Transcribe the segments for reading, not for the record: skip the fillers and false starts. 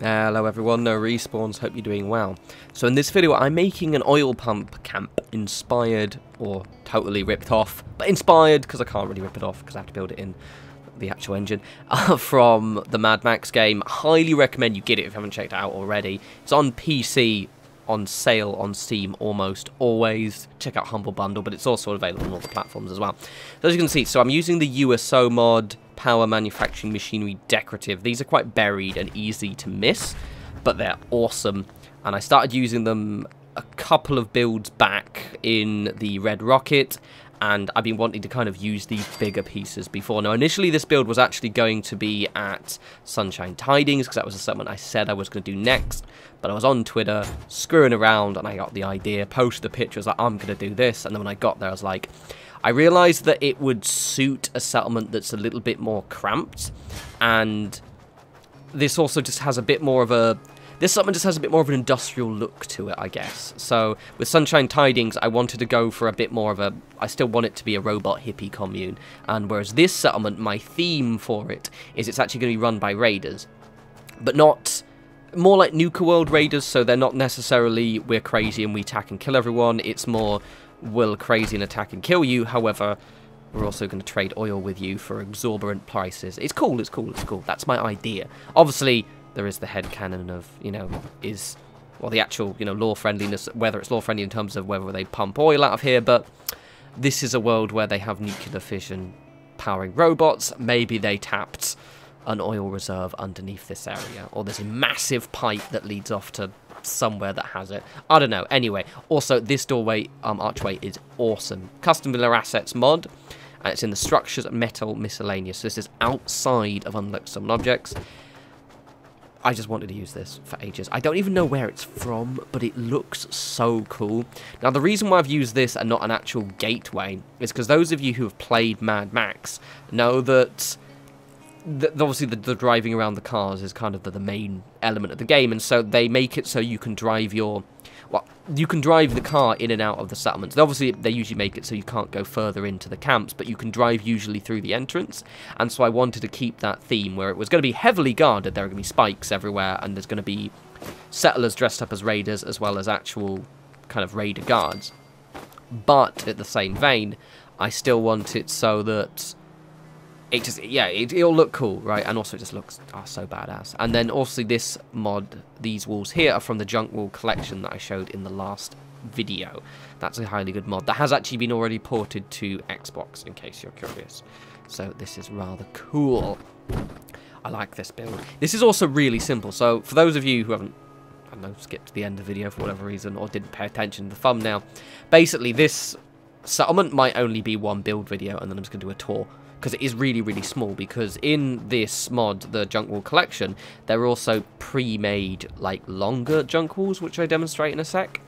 Hello everyone, no respawns, hope you're doing well. So in this video I'm making an oil pump camp inspired, or totally ripped off, but inspired because I can't really rip it off because I have to build it in the actual engine, from the Mad Max game. Highly recommend you get it if you haven't checked it out already. It's on PC, on sale on Steam almost always. Check out Humble Bundle, but it's also available on all the platforms as well. So as you can see, so I'm using the USO mod, Power Manufacturing Machinery Decorative. These are quite buried and easy to miss, but they're awesome. And I started using them a couple of builds back in the Red Rocket, and I've been wanting to kind of use these bigger pieces before. Now, initially this build was actually going to be at Sunshine Tidings, because that was a settlement I said I was going to do next. But I was on Twitter, screwing around, and I got the idea, posted the picture, I was like, I'm going to do this. And then when I got there, I was like, I realised that it would suit a settlement that's a little bit more cramped, and this also just has a bit more of a... This settlement just has a bit more of an industrial look to it, I guess. So, with Sunshine Tidings, I wanted to go for a bit more of a... I still want it to be a robot hippie commune, and whereas this settlement, my theme for it is it's actually going to be run by raiders, but not... More like Nuka World raiders, so they're not necessarily, we're crazy and we attack and kill everyone, it's more... will crazy and attack and kill you. However, we're also going to trade oil with you for exorbitant prices. It's cool, it's cool, it's cool. That's my idea. Obviously, there is the headcanon of, you know, is, well, the actual, you know, law friendliness, whether it's law friendly in terms of whether they pump oil out of here, but this is a world where they have nuclear fission powering robots. Maybe they tapped an oil reserve underneath this area, or there's a massive pipe that leads off to somewhere that has it. I don't know. Anyway, also this doorway archway is awesome. Custom Villa Assets mod, and it's in the structures metal miscellaneous. So this is outside of unlocked summon objects. I just wanted to use this for ages. I don't even know where it's from, but it looks so cool. Now, the reason why I've used this and not an actual gateway is because those of you who have played Mad Max know that obviously the driving around the cars is kind of the main element of the game, and so they make it so you can drive your... Well, you can drive the car in and out of the settlements. Obviously, they usually make it so you can't go further into the camps, but you can drive usually through the entrance, and so I wanted to keep that theme where it was going to be heavily guarded. There are going to be spikes everywhere, and there's going to be settlers dressed up as raiders, as well as actual kind of raider guards. But, at the same vein, I still want it so that... It just, yeah, it'll look cool, right? And also it just looks so badass. And then also this mod, these walls here are from the Junk Wall collection that I showed in the last video. That's a highly good mod that has actually been already ported to Xbox, in case you're curious. So this is rather cool. I like this build. This is also really simple. So for those of you who haven't, I don't know, skipped to the end of the video for whatever reason, or didn't pay attention to the thumbnail, basically this settlement might only be one build video, and then I'm just going to do a tour. Because it is really, really small, because in this mod, the Junk Wall collection, there are also pre-made, like, longer junk walls, which I demonstrate in a sec.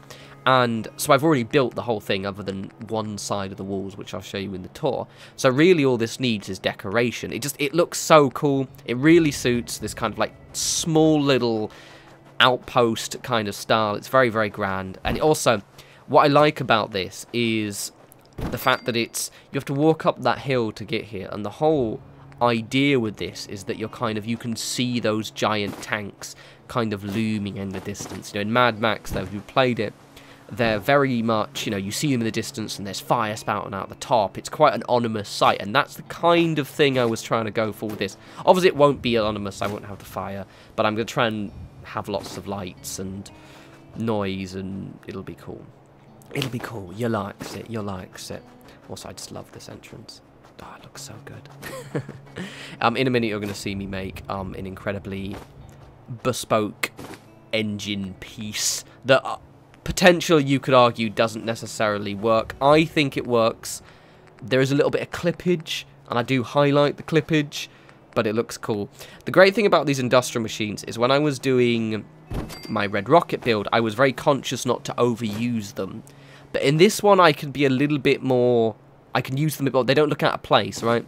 And so I've already built the whole thing other than one side of the walls, which I'll show you in the tour. So really all this needs is decoration. It looks so cool. It really suits this kind of, like, small little outpost kind of style. It's very, very grand. And also, what I like about this is... the fact that you have to walk up that hill to get here, and the whole idea with this is that you can see those giant tanks kind of looming in the distance. You know, in Mad Max, though, if you played it, they're very much, you know, you see them in the distance and there's fire spouting out the top. It's quite an ominous sight, and that's the kind of thing I was trying to go for with this. Obviously, it won't be ominous, I won't have the fire, but I'm going to try and have lots of lights and noise, and it'll be cool. It'll be cool. You likes it. You likes it. Also, I just love this entrance. Oh, it looks so good. In a minute, you're going to see me make an incredibly bespoke engine piece that potentially you could argue doesn't necessarily work. I think it works. There is a little bit of clippage, and I do highlight the clippage, but it looks cool. The great thing about these industrial machines is when I was doing my Red Rocket build, I was very conscious not to overuse them. But in this one, I can be a little bit more... I can use them a bit more. They don't look out of place, right?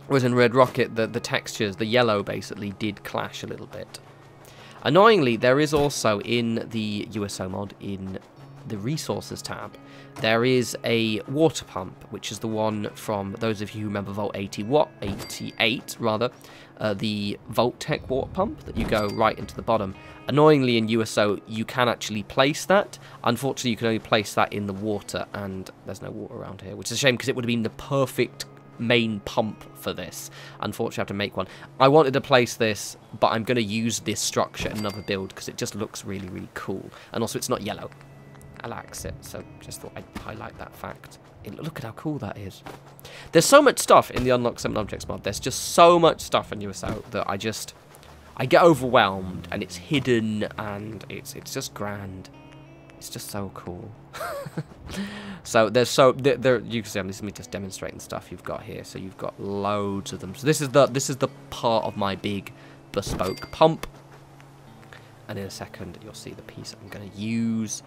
Whereas in Red Rocket, the textures, the yellow basically, did clash a little bit. Annoyingly, there is also in the USO mod, in the resources tab, there is a water pump, which is the one from those of you who remember Vault 88 rather, the Vault-Tec water pump that you go right into the bottom. Annoyingly in USO you can actually place that. Unfortunately you can only place that in the water, and there's no water around here, which is a shame because it would have been the perfect main pump for this. Unfortunately I have to make one. I wanted to place this, but I'm going to use this structure in another build because it just looks really, really cool. And also it's not yellow. I like it, so just thought I'd highlight that fact. Look at how cool that is. There's so much stuff in the Unlock Summon Objects mod. There's just so much stuff in USO that I get overwhelmed, and it's hidden, and it's just grand. It's just so cool. So there's there you can see this is me just demonstrating stuff you've got here. So you've got loads of them. So this is the part of my big bespoke pump. And in a second you'll see the piece I'm going to use.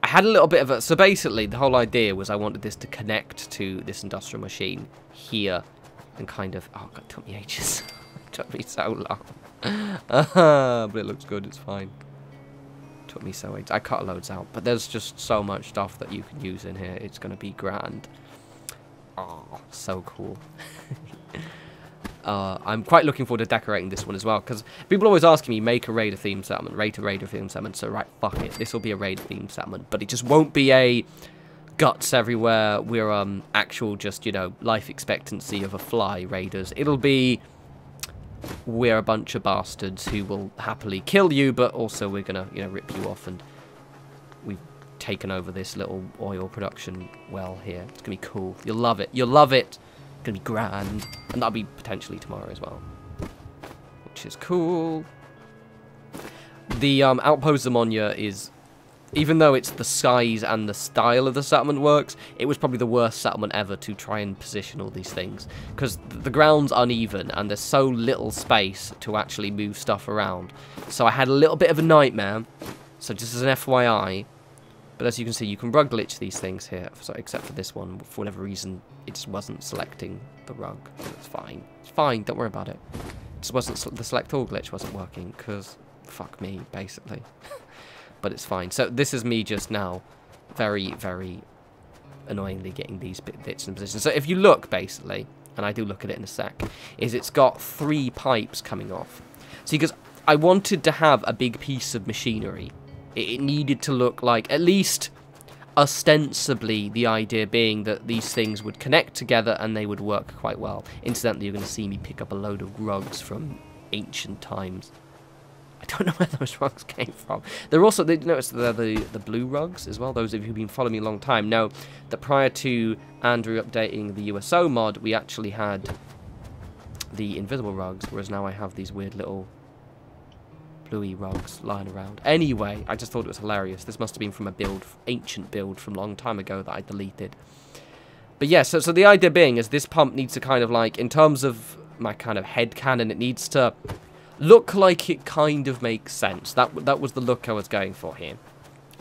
I had a little bit of a... So basically, the whole idea was I wanted this to connect to this industrial machine here. And kind of... Oh, God, it took me ages. It took me so long. But it looks good, it's fine. It took me so ages. I cut loads out. But there's just so much stuff that you can use in here. It's going to be grand. Oh, so cool. I'm quite looking forward to decorating this one as well, because people are always asking me, make a Raider themed settlement, rate a Raider themed settlement, so right, fuck it, this will be a Raider themed settlement, but it just won't be a guts everywhere, we're actual just, you know, life expectancy of a fly Raiders. It'll be, we're a bunch of bastards who will happily kill you, but also we're gonna, you know, rip you off, and we've taken over this little oil production well here. It's gonna be cool, you'll love it, you'll love it. Gonna be grand, and that'll be potentially tomorrow as well, which is cool. The Outpost Zimonja is, even though it's the size and the style of the settlement works, it was probably the worst settlement ever to try and position all these things, because the ground's uneven and there's so little space to actually move stuff around. So I had a little bit of a nightmare. So just as an FYI. But as you can see, you can rug glitch these things here, so except for this one. For whatever reason, it just wasn't selecting the rug. So it's fine. It's fine, don't worry about it. It just wasn't, the select all glitch wasn't working, because fuck me, basically. But it's fine. So this is me just now, very, very annoyingly getting these bits in position. So if you look, basically, and I do look at it in a sec, is it's got 3 pipes coming off. So because I wanted to have a big piece of machinery, it needed to look like, at least ostensibly, the idea being that these things would connect together and they would work quite well. Incidentally, you're going to see me pick up a load of rugs from ancient times. I don't know where those rugs came from. They're also, they notice they're the blue rugs as well. Those of you who've been following me a long time know that prior to Andrew updating the USO mod, we actually had the invisible rugs, whereas now I have these weird little bluey rugs lying around. Anyway, I just thought it was hilarious. This must have been from a build, ancient build from a long time ago that I deleted. But yeah, so the idea being is this pump needs to kind of like, in terms of my kind of headcanon, it needs to look like it kind of makes sense. That was the look I was going for here.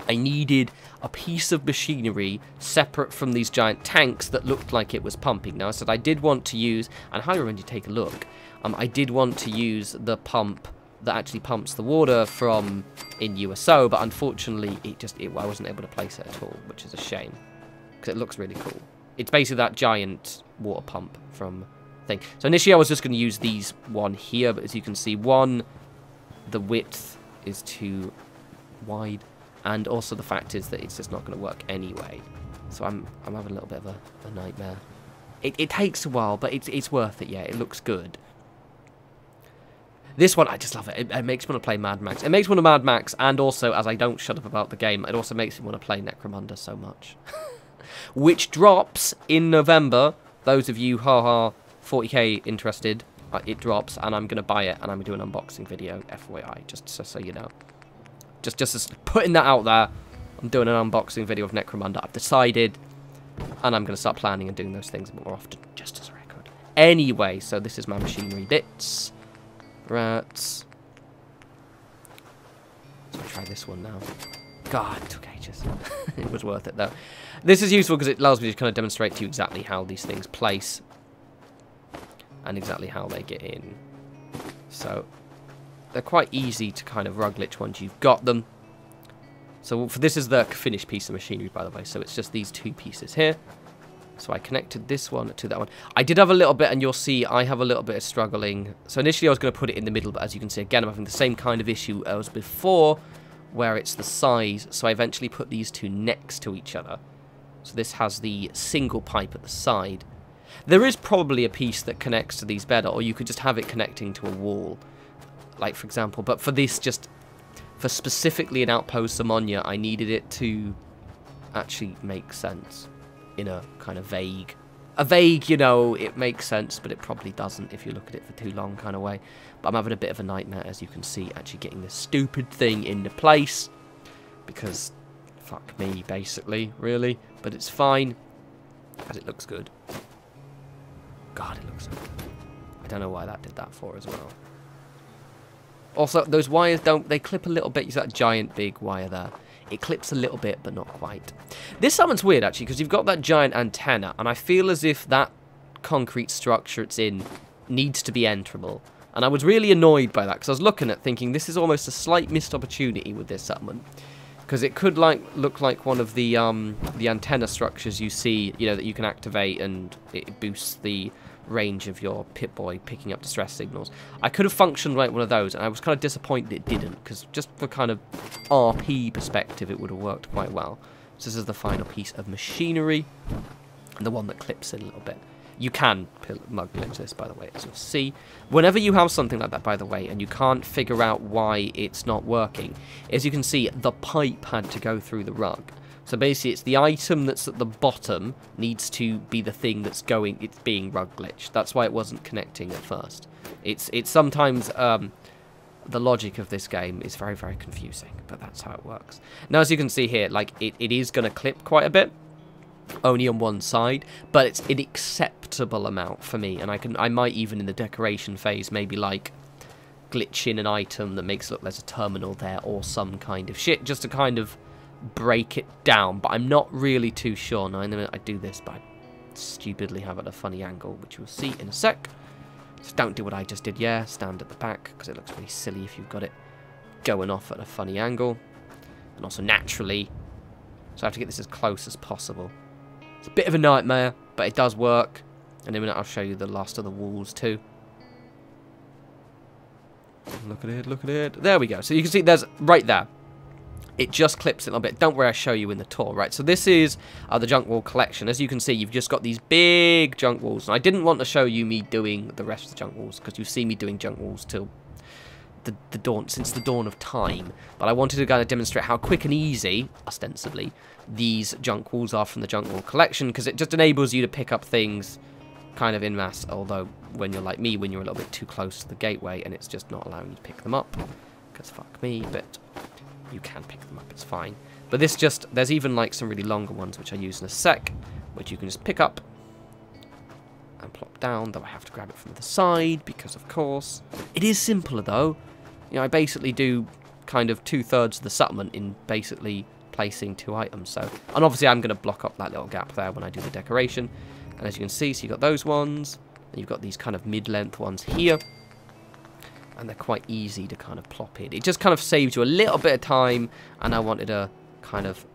I needed a piece of machinery separate from these giant tanks that looked like it was pumping. Now, I said I did want to use, and I highly recommend you take a look, I did want to use the pump that actually pumps the water from in USO, but unfortunately I wasn't able to place it at all, which is a shame, because it looks really cool. It's basically that giant water pump from thing. So initially I was just going to use these one here, but as you can see, one, the width is too wide, and also the fact is that it's just not going to work anyway. So I'm having a little bit of a nightmare. It takes a while, but it's worth it. Yeah, it looks good. This one, I just love it. It makes me want to play Mad Max. It makes me want to Mad Max, and also, as I don't shut up about the game, it also makes me want to play Necromunda so much. Which drops in November. Those of you, haha, 40k interested, it drops, and I'm going to buy it, and I'm going to do an unboxing video, FYI, just so you know. Just putting that out there. I'm doing an unboxing video of Necromunda. I've decided, and I'm going to start planning and doing those things more often, just as a record. Anyway, so this is my machinery bits. Rats. Let's try this one now. God, it took ages. It was worth it, though. This is useful because it allows me to kind of demonstrate to you exactly how these things place and exactly how they get in. So, they're quite easy to kind of rug glitch once you've got them. So for this is the finished piece of machinery, by the way. So it's just these 2 pieces here. So I connected this one to that one. I did have a little bit, and you'll see I have a little bit of struggling. So initially I was going to put it in the middle, but as you can see, again, I'm having the same kind of issue as before, where it's the size. So I eventually put these 2 next to each other. So this has the single pipe at the side. There is probably a piece that connects to these better, or you could just have it connecting to a wall, like for example. But for this, just for specifically an Outpost Zimonja, I needed it to actually make sense in a kind of vague, you know, it makes sense, but it probably doesn't if you look at it for too long kind of way. But I'm having a bit of a nightmare, as you can see, actually getting this stupid thing into place, because fuck me, basically, really. But it's fine, as it looks good. God, it looks good. I don't know why that did that for as well. Also, those wires they clip a little bit. You see that giant big wire there? It clips a little bit, but not quite. This summon's weird, actually, because you've got that giant antenna, and I feel as if that concrete structure it's in needs to be enterable. And I was really annoyed by that, because I was looking at thinking this is almost a slight missed opportunity with this settlement. Because it could look like one of the antenna structures you see, you know, that you can activate, and it boosts the range of your Pip-Boy picking up distress signals. I could have functioned like one of those, and I was kind of disappointed it didn't, because just for kind of RP perspective, it would have worked quite well. So this is the final piece of machinery, and the one that clips in a little bit. You can mug glitch this, by the way, as you'll see. Whenever you have something like that, by the way, and you can't figure out why it's not working, as you can see, the pipe had to go through the rug. So basically, it's the item that's at the bottom needs to be the thing that's it's being rug glitched. That's why it wasn't connecting at first. It's sometimes the logic of this game is very, very confusing, but that's how it works. Now, as you can see here, like it is going to clip quite a bit, only on one side, but it's an acceptable amount for me, and I might even in the decoration phase maybe like glitch in an item that makes it look there's a terminal there or some kind of shit, just to kind of break it down, but I'm not really too sure. Now, in a minute I do this, but I stupidly have it at a funny angle, which you'll see in a sec. So don't do what I just did, yeah, stand at the back, because it looks really silly if you've got it going off at a funny angle. And also naturally, so I have to get this as close as possible. It's a bit of a nightmare, but it does work. And in a minute I'll show you the last of the walls too. Look at it, look at it. There we go. So you can see there's right there. It just clips it a little bit. Don't worry, I'll show you in the tour, right? So this is the junk wall collection. As you can see, you've just got these big junk walls. And I didn't want to show you me doing the rest of the junk walls, because you've seen me doing junk walls till since the dawn of time. But I wanted to kind of demonstrate how quick and easy, ostensibly, these junk walls are from the junk wall collection, because it just enables you to pick up things kind of en masse. Although, when you're like me, when you're a little bit too close to the gateway, and it's just not allowing you to pick them up, because fuck me, but you can pick them up, it's fine. But this just, there's even like some really longer ones, which I use in a sec, which you can just pick up and plop down, though I have to grab it from the side, because of course. It is simpler though. You know, I basically do kind of 2/3 of the settlement in basically placing 2 items. So, and obviously I'm going to block up that little gap there when I do the decoration. And as you can see, so you've got those ones, and you've got these kind of mid-length ones here. And they're quite easy to kind of plop in. It just kind of saves you a little bit of time, and I wanted to kind of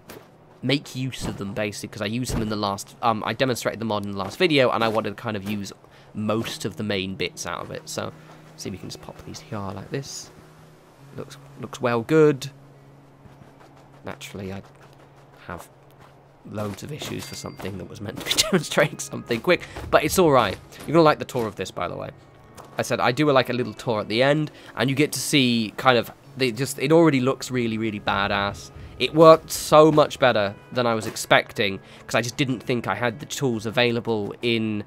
make use of them, basically, because I used them in the last, I demonstrated the mod in the last video, and I wanted to kind of use most of the main bits out of it. So, see if we can just pop these here like this. Looks well good. Naturally, I have loads of issues for something that was meant to be demonstrating something quick, but it's alright. You're going to like the tour of this, by the way. I said I do like a little tour at the end, and you get to see kind of, it already looks really, really badass. It worked so much better than I was expecting, because I just didn't think I had the tools available in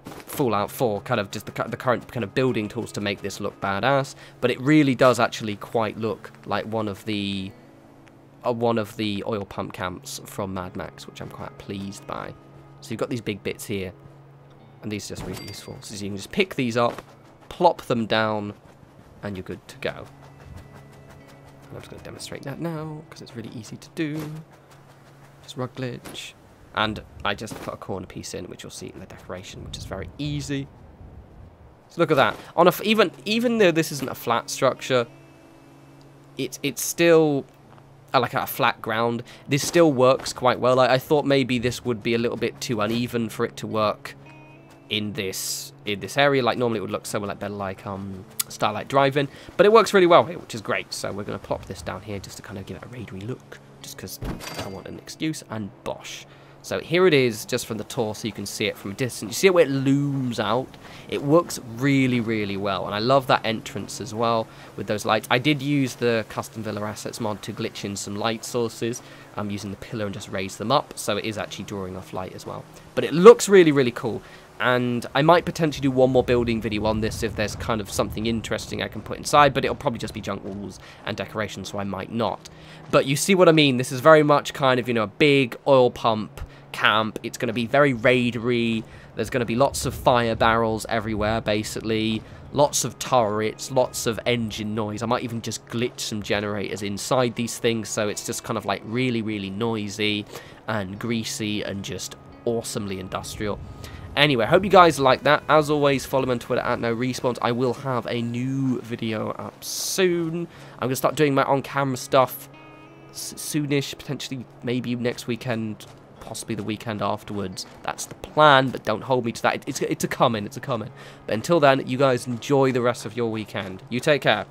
Fallout 4, kind of just the current kind of building tools to make this look badass. But it really does actually quite look like one of the oil pump camps from Mad Max, which I'm quite pleased by. So you've got these big bits here, and these are just really useful. So you can just pick these up, plop them down, and you're good to go. And I'm just going to demonstrate that now, because it's really easy to do. Just rug glitch. And I just put a corner piece in, which you'll see in the decoration, which is very easy. So look at that. On a, even though this isn't a flat structure, it's still like a flat ground. This still works quite well. I thought maybe this would be a little bit too uneven for it to work in this area. Like normally it would look somewhere like better like Starlight Drive-In, but it works really well here, which is great. So we're going to plop this down here just to kind of give it a raidery look, just because I want an excuse, and bosh. So here it is, just from the tour, so you can see it from a distance. You see it where it looms out? It works really, really well, and I love that entrance as well with those lights. I did use the Custom Villa Assets mod to glitch in some light sources. I'm using the pillar and just raise them up, so it is actually drawing off light as well. But it looks really, really cool, and I might potentially do one more building video on this if there's kind of something interesting I can put inside, but it'll probably just be junk walls and decoration, so I might not. But you see what I mean? This is very much kind of, you know, a big oil pump camp. It's going to be very raidery. There's going to be lots of fire barrels everywhere, basically. Lots of turrets, lots of engine noise. I might even just glitch some generators inside these things, so it's just kind of like really, really noisy and greasy and just awesomely industrial. Anyway, I hope you guys like that. As always, follow me on Twitter at norespawns. I will have a new video up soon. I'm going to start doing my on-camera stuff soonish, potentially maybe next weekend, possibly the weekend afterwards. That's the plan, but don't hold me to that. It's a coming, it's a coming. But until then, you guys enjoy the rest of your weekend. You take care.